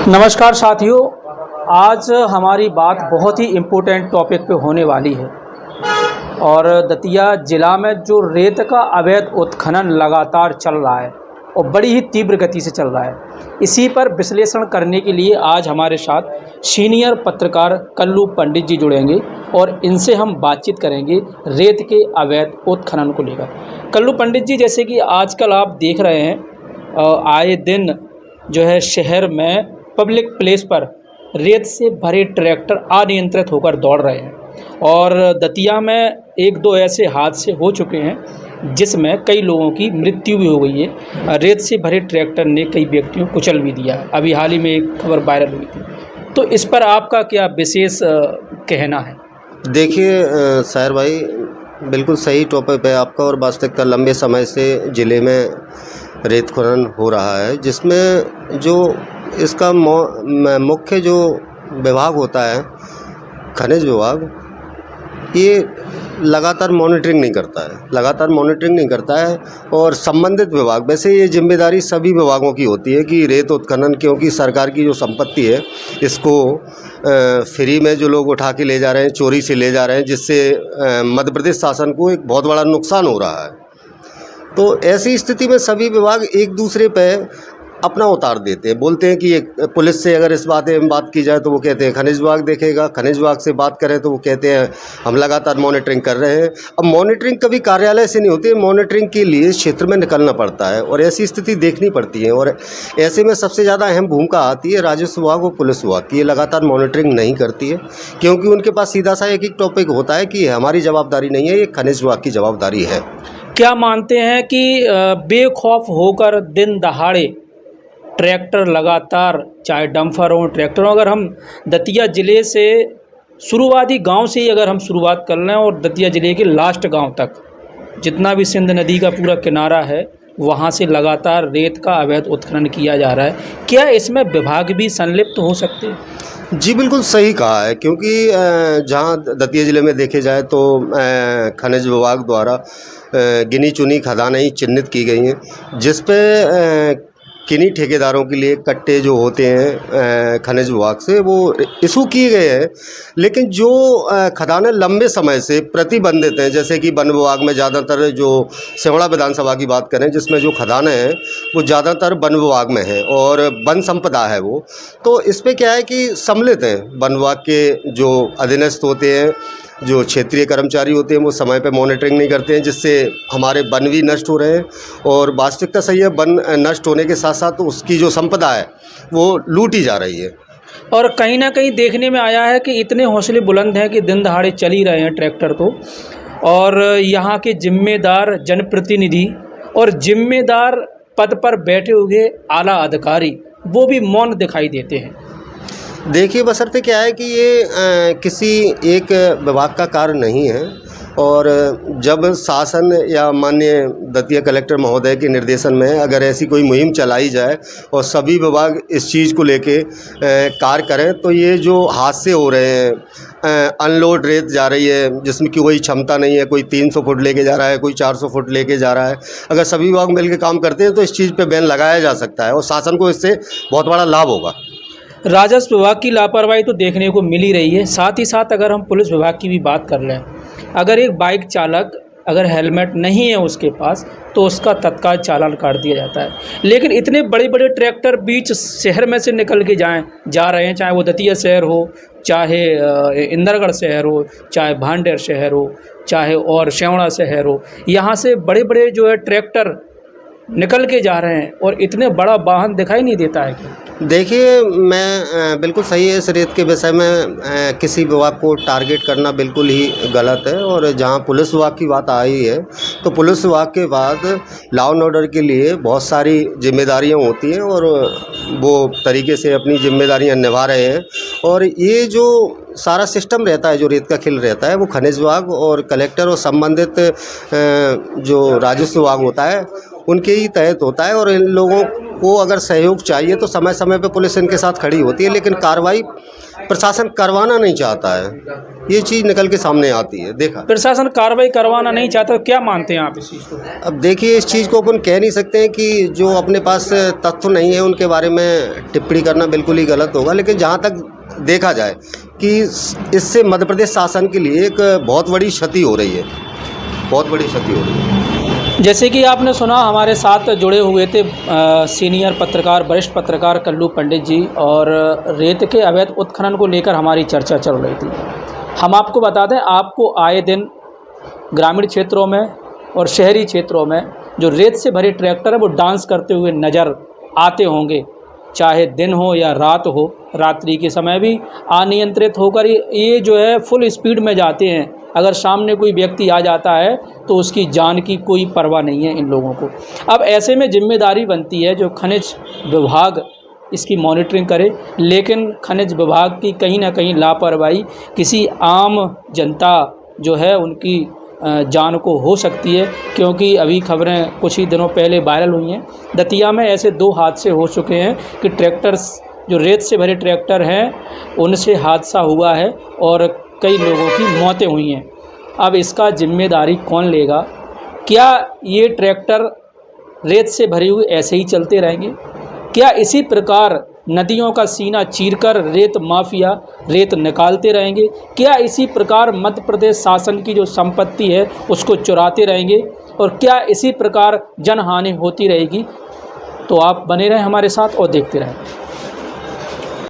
नमस्कार साथियों, आज हमारी बात बहुत ही इम्पोर्टेंट टॉपिक पे होने वाली है और दतिया ज़िला में जो रेत का अवैध उत्खनन लगातार चल रहा है और बड़ी ही तीव्र गति से चल रहा है, इसी पर विश्लेषण करने के लिए आज हमारे साथ सीनियर पत्रकार कल्लू पंडित जी जुड़ेंगे और इनसे हम बातचीत करेंगे रेत के अवैध उत्खनन को लेकर। कल्लू पंडित जी, जैसे कि आजकल आप देख रहे हैं आए दिन जो है शहर में पब्लिक प्लेस पर रेत से भरे ट्रैक्टर अनियंत्रित होकर दौड़ रहे हैं और दतिया में एक दो ऐसे हादसे हो चुके हैं जिसमें कई लोगों की मृत्यु भी हो गई है। रेत से भरे ट्रैक्टर ने कई व्यक्तियों को कुचल भी दिया है। अभी हाल ही में एक खबर वायरल हुई थी, तो इस पर आपका क्या विशेष कहना है? देखिए साहिर भाई, बिल्कुल सही टॉपिक पे आपका और वास्तविकता लंबे समय से ज़िले में रेत खनन हो रहा है, जिसमें जो इसका मुख्य जो विभाग होता है खनिज विभाग, ये लगातार मॉनिटरिंग नहीं करता है और संबंधित विभाग, वैसे ये जिम्मेदारी सभी विभागों की होती है कि रेत उत्खनन, क्योंकि सरकार की जो संपत्ति है इसको फ्री में जो लोग उठा के ले जा रहे हैं, चोरी से ले जा रहे हैं, जिससे मध्य प्रदेश शासन को एक बहुत बड़ा नुकसान हो रहा है। तो ऐसी स्थिति में सभी विभाग एक दूसरे पे अपना उतार देते हैं, बोलते हैं कि ये पुलिस से अगर इस बात में बात की जाए तो वो कहते हैं खनिज विभाग देखेगा, खनिज विभाग से बात करें तो वो कहते हैं हम लगातार मॉनिटरिंग कर रहे हैं। अब मॉनिटरिंग कभी कार्यालय से नहीं होती है, मॉनिटरिंग के लिए क्षेत्र में निकलना पड़ता है और ऐसी स्थिति देखनी पड़ती है और ऐसे में सबसे ज़्यादा अहम भूमिका आती है राजस्व विभाग और पुलिस विभाग की। ये लगातार मॉनिटरिंग नहीं करती है क्योंकि उनके पास सीधा सा एक टॉपिक होता है कि हमारी जवाबदारी नहीं है, ये खनिज विभाग की जवाबदारी है। क्या मानते हैं कि बेखौफ होकर दिन दहाड़े ट्रैक्टर लगातार, चाहे डंफर हो ट्रैक्टर हो, अगर हम दतिया ज़िले से शुरुआती गांव से ही अगर हम शुरुआत कर लें और दतिया ज़िले के लास्ट गांव तक जितना भी सिंध नदी का पूरा किनारा है वहां से लगातार रेत का अवैध उत्खनन किया जा रहा है, क्या इसमें विभाग भी संलिप्त हो सकते हैं? जी बिल्कुल सही कहा है, क्योंकि जहाँ दतिया ज़िले में देखे जाए तो खनिज विभाग द्वारा गिनी चुनी खदानें ही चिन्हित की गई हैं, जिस पे किन्हीं ठेकेदारों के लिए कट्टे जो होते हैं खनिज विभाग से वो इशू किए गए हैं। लेकिन जो खदानें लंबे समय से प्रतिबंधित हैं, जैसे कि वन विभाग में ज़्यादातर, जो सिमड़ा विधानसभा की बात करें जिसमें जो खदानें हैं वो ज़्यादातर वन विभाग में हैं और वन संपदा है वो, तो इस पर क्या है कि सम्मिलित हैं वन विभाग के जो अधीनस्थ होते हैं, जो क्षेत्रीय कर्मचारी होते हैं, वो समय पे मॉनिटरिंग नहीं करते हैं, जिससे हमारे वन भी नष्ट हो रहे हैं और वास्तविकता सही है, वन नष्ट होने के साथ साथ उसकी जो संपदा है वो लूटी जा रही है। और कहीं ना कहीं देखने में आया है कि इतने हौसले बुलंद हैं कि दिन दहाड़े चल ही रहे हैं ट्रैक्टर तो, और यहाँ के जिम्मेदार जनप्रतिनिधि और जिम्मेदार पद पर बैठे हुए आला अधिकारी वो भी मौन दिखाई देते हैं। देखिए, बशर्ते क्या है कि ये किसी एक विभाग का कार्य नहीं है और जब शासन या माननीय दतिया कलेक्टर महोदय के निर्देशन में अगर ऐसी कोई मुहिम चलाई जाए और सभी विभाग इस चीज़ को लेके कार्य करें, तो ये जो हादसे हो रहे हैं, अनलोड रेत जा रही है जिसमें कि कोई क्षमता नहीं है, कोई 300 फुट लेके जा रहा है, कोई 400 फुट लेके जा रहा है, अगर सभी विभाग मिलकर काम करते हैं तो इस चीज़ पे बैन लगाया जा सकता है और शासन को इससे बहुत बड़ा लाभ होगा। राजस्व विभाग की लापरवाही तो देखने को मिल ही रही है, साथ ही साथ अगर हम पुलिस विभाग की भी बात कर लें, अगर एक बाइक चालक अगर हेलमेट नहीं है उसके पास तो उसका तत्काल चालान काट दिया जाता है। लेकिन इतने बड़े बड़े ट्रैक्टर बीच शहर में से निकल के जा रहे हैं, चाहे वो दतिया शहर हो, चाहे इंदरगढ़ शहर हो, चाहे भांडेर शहर हो, चाहे और शेवड़ा शहर हो, यहाँ से बड़े बड़े जो है ट्रैक्टर निकल के जा रहे हैं और इतने बड़ा वाहन दिखाई नहीं देता है कि। देखिए, मैं बिल्कुल सही है, इस रेत के विषय में किसी विभाग को टारगेट करना बिल्कुल ही गलत है और जहां पुलिस विभाग की बात आई है तो पुलिस विभाग के बाद लॉ एंड ऑर्डर के लिए बहुत सारी जिम्मेदारियां होती हैं और वो तरीके से अपनी जिम्मेदारियां निभा रहे हैं और ये जो सारा सिस्टम रहता है, जो रेत का खेल रहता है, वो खनिज विभाग और कलेक्टर और संबंधित जो राजस्व विभाग होता है उनके ही तहत होता है और इन लोगों को अगर सहयोग चाहिए तो समय समय पे पुलिस इनके साथ खड़ी होती है, लेकिन कार्रवाई प्रशासन करवाना नहीं चाहता है, ये चीज़ निकल के सामने आती है। देखा प्रशासन कार्रवाई करवाना नहीं चाहता, तो क्या मानते हैं आप इस चीज़ को? अब देखिए, इस चीज़ को अपन कह नहीं सकते हैं कि जो अपने पास तथ्य नहीं है उनके बारे में टिप्पणी करना बिल्कुल ही गलत होगा, लेकिन जहाँ तक देखा जाए कि इससे मध्य प्रदेश शासन के लिए एक बहुत बड़ी क्षति हो रही है, बहुत बड़ी क्षति हो रही है। जैसे कि आपने सुना, हमारे साथ जुड़े हुए थे सीनियर पत्रकार, वरिष्ठ पत्रकार कल्लू पंडित जी, और रेत के अवैध उत्खनन को लेकर हमारी चर्चा चल रही थी। हम आपको बता दें, आपको आए दिन ग्रामीण क्षेत्रों में और शहरी क्षेत्रों में जो रेत से भरे ट्रैक्टर है वो डांस करते हुए नज़र आते होंगे, चाहे दिन हो या रात हो। रात्रि के समय भी अनियंत्रित होकर ये जो है फुल स्पीड में जाते हैं। अगर सामने कोई व्यक्ति आ जाता है तो उसकी जान की कोई परवाह नहीं है इन लोगों को। अब ऐसे में जिम्मेदारी बनती है जो खनिज विभाग इसकी मॉनिटरिंग करे, लेकिन खनिज विभाग की कहीं ना कहीं लापरवाही किसी आम जनता जो है उनकी जान को हो सकती है। क्योंकि अभी खबरें कुछ ही दिनों पहले वायरल हुई हैं, दतिया में ऐसे 2 हादसे हो चुके हैं कि ट्रैक्टर्स जो रेत से भरे ट्रैक्टर हैं उनसे हादसा हुआ है और कई लोगों की मौतें हुई हैं। अब इसका जिम्मेदारी कौन लेगा? क्या ये ट्रैक्टर रेत से भरे हुए ऐसे ही चलते रहेंगे? क्या इसी प्रकार नदियों का सीना चीरकर रेत माफिया रेत निकालते रहेंगे? क्या इसी प्रकार मध्य प्रदेश शासन की जो संपत्ति है उसको चुराते रहेंगे? और क्या इसी प्रकार जनहानि होती रहेगी? तो आप बने रहें हमारे साथ और देखते रहें।